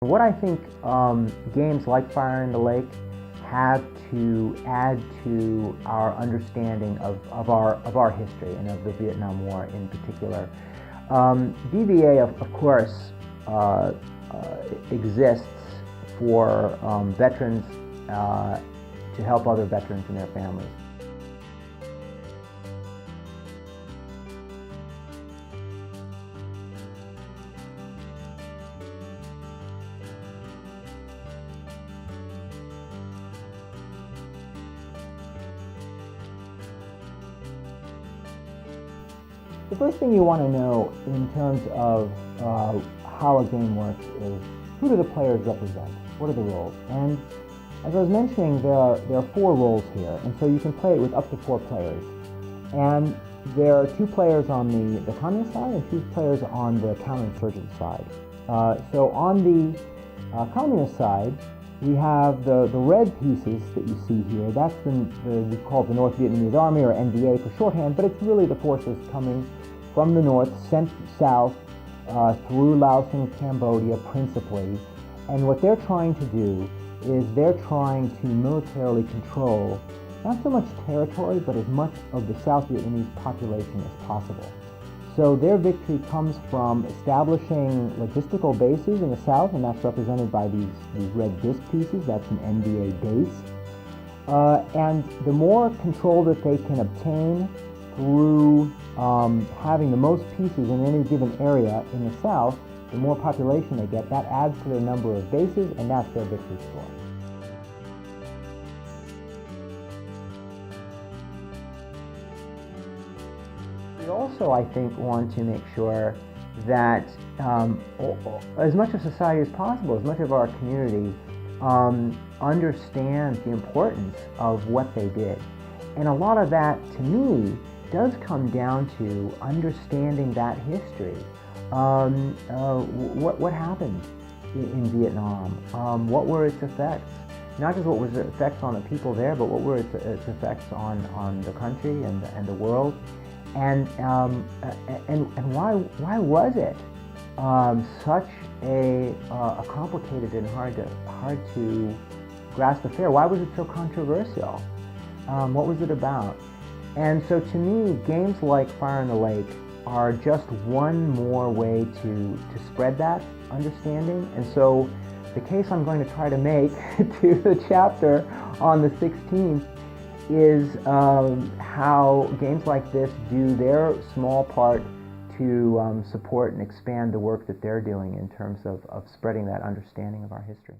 What I think games like Fire in the Lake have to add to our understanding of our history and of the Vietnam War in particular. VBA, of course, exists for veterans to help other veterans and their families. The first thing you want to know in terms of how a game works is who do the players represent? What are the roles? And as I was mentioning, there are 4 roles here, and so you can play it with up to 4 players. And there are 2 players on the communist side and 2 players on the counterinsurgent side. So on the communist side, we have the red pieces that you see here. That's we call it the North Vietnamese Army, or NVA for shorthand, but it's really the forces coming from the north, sent south through Laos and Cambodia principally. And what they're trying to do is they're trying to militarily control not so much territory, but as much of the South Vietnamese population as possible. So their victory comes from establishing logistical bases in the south, and that's represented by these red disc pieces. That's an NVA base. And the more control that they can obtain through having the most pieces in any given area in the south, the more population they get, that adds to their number of bases, and that's their victory score. We also, I think, want to make sure that as much of society as possible, as much of our community understands the importance of what they did. And a lot of that, to me, does come down to understanding that history. What happened in Vietnam? What were its effects? Not just what was the effects on the people there, but what were its effects on the country and the world? And why was it such a complicated and hard to grasp affair? Why was it so controversial? What was it about? And so to me, games like Fire in the Lake are just one more way to spread that understanding. And so the case I'm going to try to make to the chapter on the 16th is how games like this do their small part to support and expand the work that they're doing in terms of spreading that understanding of our history.